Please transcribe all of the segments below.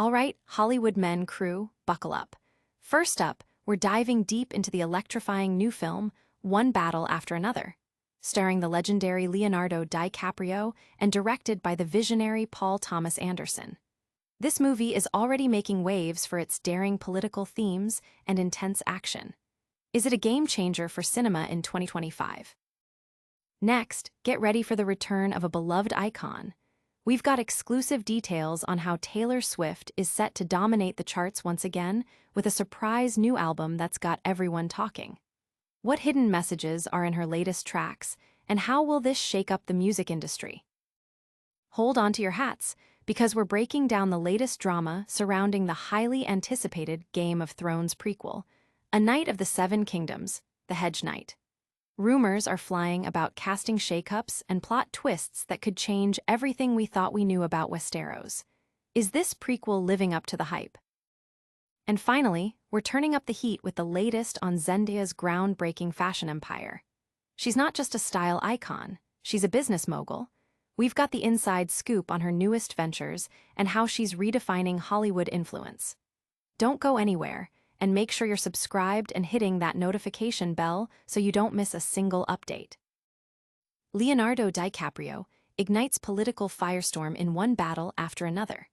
All right, Hollywood men crew, buckle up. First up, we're diving deep into the electrifying new film, One Battle After Another, starring the legendary Leonardo DiCaprio and directed by the visionary Paul Thomas Anderson. This movie is already making waves for its daring political themes and intense action. Is it a game changer for cinema in 2025? Next, get ready for the return of a beloved icon. We've got exclusive details on how Taylor Swift is set to dominate the charts once again with a surprise new album that's got everyone talking. What hidden messages are in her latest tracks, and how will this shake up the music industry? Hold on to your hats, because we're breaking down the latest drama surrounding the highly anticipated Game of Thrones prequel, A Knight of the Seven Kingdoms, The Hedge Knight. Rumors are flying about casting shakeups and plot twists that could change everything we thought we knew about Westeros. Is this prequel living up to the hype? And finally, we're turning up the heat with the latest on Zendaya's groundbreaking fashion empire. She's not just a style icon, she's a business mogul. We've got the inside scoop on her newest ventures and how she's redefining Hollywood influence. Don't go anywhere, and make sure you're subscribed and hitting that notification bell so you don't miss a single update. Leonardo DiCaprio ignites political firestorm in one battle after another.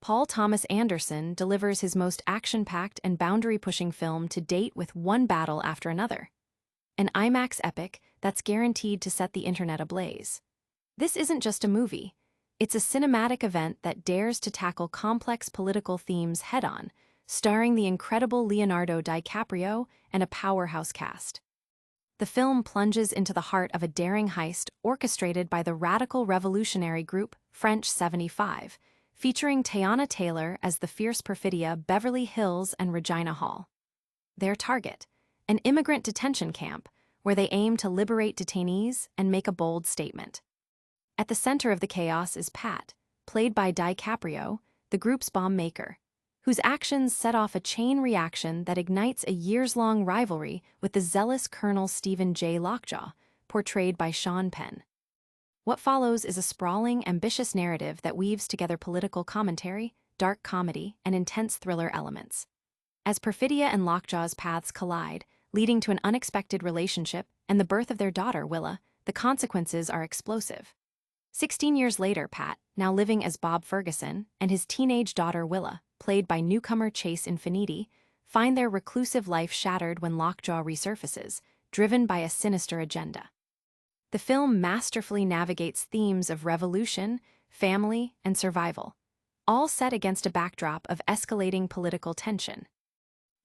Paul Thomas Anderson delivers his most action-packed and boundary-pushing film to date with One Battle After Another, an IMAX epic that's guaranteed to set the internet ablaze. This isn't just a movie, it's a cinematic event that dares to tackle complex political themes head-on, starring the incredible Leonardo DiCaprio and a powerhouse cast. The film plunges into the heart of a daring heist orchestrated by the radical revolutionary group French 75, featuring Teyana Taylor as the fierce perfidia Beverly Hills and Regina Hall. Their target, an immigrant detention camp, where they aim to liberate detainees and make a bold statement. At the center of the chaos is Pat, played by DiCaprio, the group's bomb maker, whose actions set off a chain reaction that ignites a years-long rivalry with the zealous Colonel Stephen J. Lockjaw, portrayed by Sean Penn. What follows is a sprawling, ambitious narrative that weaves together political commentary, dark comedy, and intense thriller elements. As Perfidia and Lockjaw's paths collide, leading to an unexpected relationship and the birth of their daughter, Willa, the consequences are explosive. 16 years later, Pat, now living as Bob Ferguson, and his teenage daughter Willa, played by newcomer Chase Infiniti, find their reclusive life shattered when Lockjaw resurfaces, driven by a sinister agenda. The film masterfully navigates themes of revolution, family, and survival, all set against a backdrop of escalating political tension.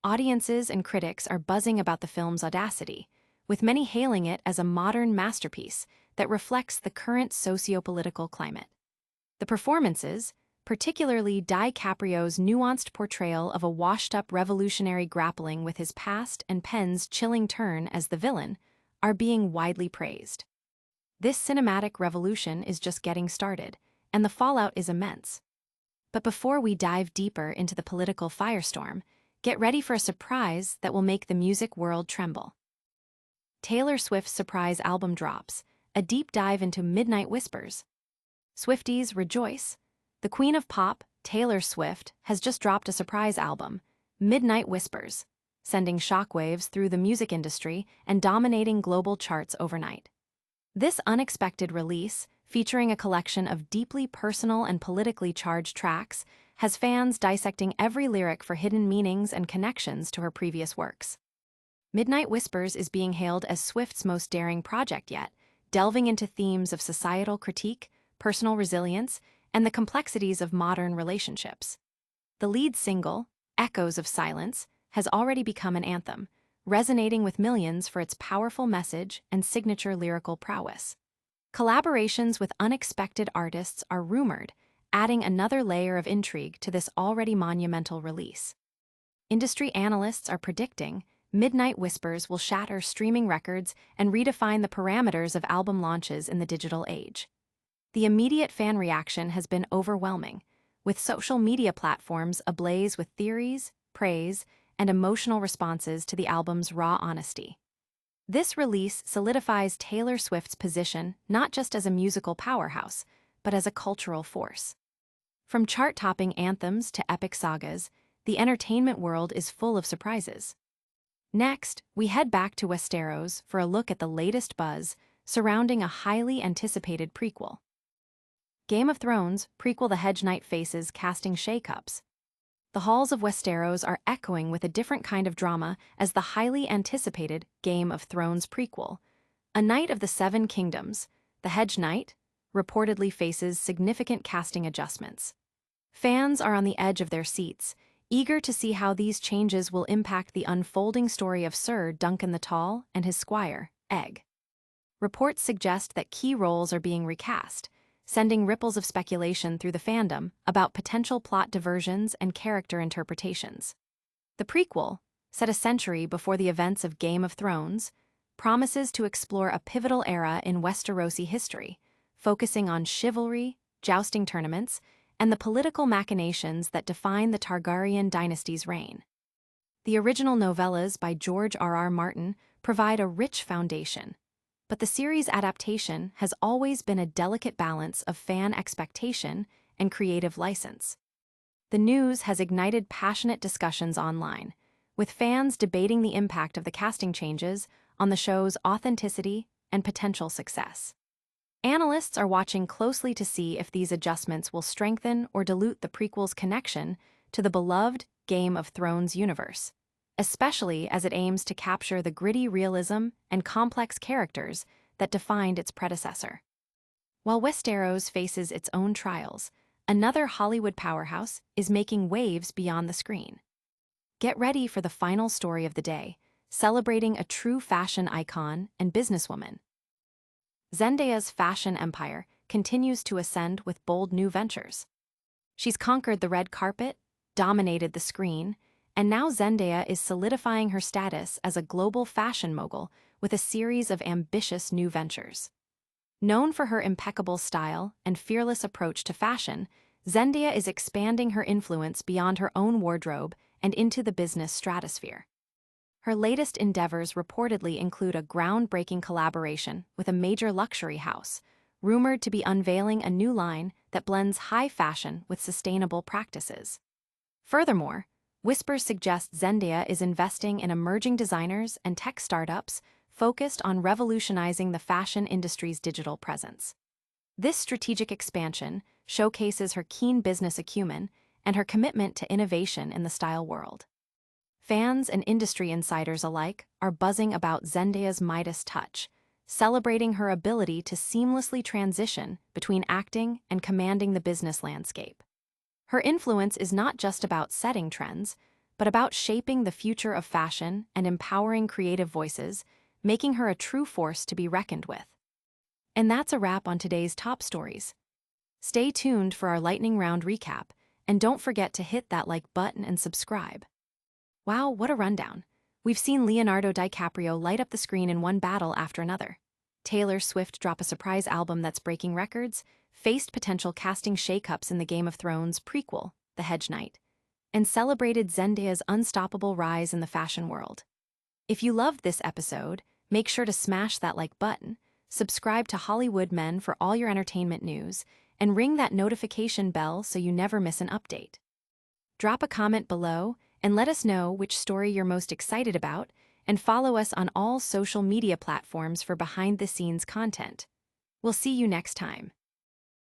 Audiences and critics are buzzing about the film's audacity, with many hailing it as a modern masterpiece that reflects the current socio-political climate. The performances, particularly DiCaprio's nuanced portrayal of a washed-up revolutionary grappling with his past and Penn's chilling turn as the villain, are being widely praised. This cinematic revolution is just getting started, and the fallout is immense. But before we dive deeper into the political firestorm, get ready for a surprise that will make the music world tremble. Taylor Swift's surprise album drops, a deep dive into Midnight Whispers. Swifties, rejoice! The Queen of Pop, Taylor Swift, has just dropped a surprise album, Midnight Whispers, sending shockwaves through the music industry and dominating global charts overnight. This unexpected release, featuring a collection of deeply personal and politically charged tracks, has fans dissecting every lyric for hidden meanings and connections to her previous works. Midnight Whispers is being hailed as Swift's most daring project yet, delving into themes of societal critique, personal resilience, and the complexities of modern relationships. The lead single, Echoes of Silence, has already become an anthem, resonating with millions for its powerful message and signature lyrical prowess. Collaborations with unexpected artists are rumored, adding another layer of intrigue to this already monumental release. Industry analysts are predicting Midnight Whispers will shatter streaming records and redefine the parameters of album launches in the digital age. The immediate fan reaction has been overwhelming, with social media platforms ablaze with theories, praise, and emotional responses to the album's raw honesty. This release solidifies Taylor Swift's position not just as a musical powerhouse, but as a cultural force. From chart-topping anthems to epic sagas, the entertainment world is full of surprises. Next, we head back to Westeros for a look at the latest buzz surrounding a highly anticipated prequel. Game of Thrones prequel The Hedge Knight faces casting shakeups. The halls of Westeros are echoing with a different kind of drama as the highly anticipated Game of Thrones prequel. A Knight of the Seven Kingdoms, The Hedge Knight, reportedly faces significant casting adjustments. Fans are on the edge of their seats, eager to see how these changes will impact the unfolding story of Sir Duncan the Tall and his squire, Egg. Reports suggest that key roles are being recast, sending ripples of speculation through the fandom about potential plot diversions and character interpretations. The prequel, set a century before the events of Game of Thrones, promises to explore a pivotal era in Westerosi history, focusing on chivalry, jousting tournaments, and the political machinations that define the Targaryen dynasty's reign. The original novellas by George R.R. Martin provide a rich foundation, but the series' adaptation has always been a delicate balance of fan expectation and creative license. The news has ignited passionate discussions online, with fans debating the impact of the casting changes on the show's authenticity and potential success. Analysts are watching closely to see if these adjustments will strengthen or dilute the prequel's connection to the beloved Game of Thrones universe, especially as it aims to capture the gritty realism and complex characters that defined its predecessor. While Westeros faces its own trials, another Hollywood powerhouse is making waves beyond the screen. Get ready for the final story of the day, celebrating a true fashion icon and businesswoman. Zendaya's fashion empire continues to ascend with bold new ventures. She's conquered the red carpet, dominated the screen, and now Zendaya is solidifying her status as a global fashion mogul with a series of ambitious new ventures. Known for her impeccable style and fearless approach to fashion, Zendaya is expanding her influence beyond her own wardrobe and into the business stratosphere. Her latest endeavors reportedly include a groundbreaking collaboration with a major luxury house, rumored to be unveiling a new line that blends high fashion with sustainable practices. Furthermore, whispers suggest Zendaya is investing in emerging designers and tech startups focused on revolutionizing the fashion industry's digital presence. This strategic expansion showcases her keen business acumen and her commitment to innovation in the style world. Fans and industry insiders alike are buzzing about Zendaya's Midas touch, celebrating her ability to seamlessly transition between acting and commanding the business landscape. Her influence is not just about setting trends, but about shaping the future of fashion and empowering creative voices, making her a true force to be reckoned with. And that's a wrap on today's top stories. Stay tuned for our lightning round recap, and don't forget to hit that like button and subscribe. Wow, what a rundown. We've seen Leonardo DiCaprio light up the screen in one battle after another. Taylor Swift drop a surprise album that's breaking records, faced potential casting shakeups in the Game of Thrones prequel, The Hedge Knight, and celebrated Zendaya's unstoppable rise in the fashion world. If you loved this episode, make sure to smash that like button, subscribe to Hollywood Men for all your entertainment news, and ring that notification bell so you never miss an update. Drop a comment below and let us know which story you're most excited about, and follow us on all social media platforms for behind-the-scenes content. We'll see you next time.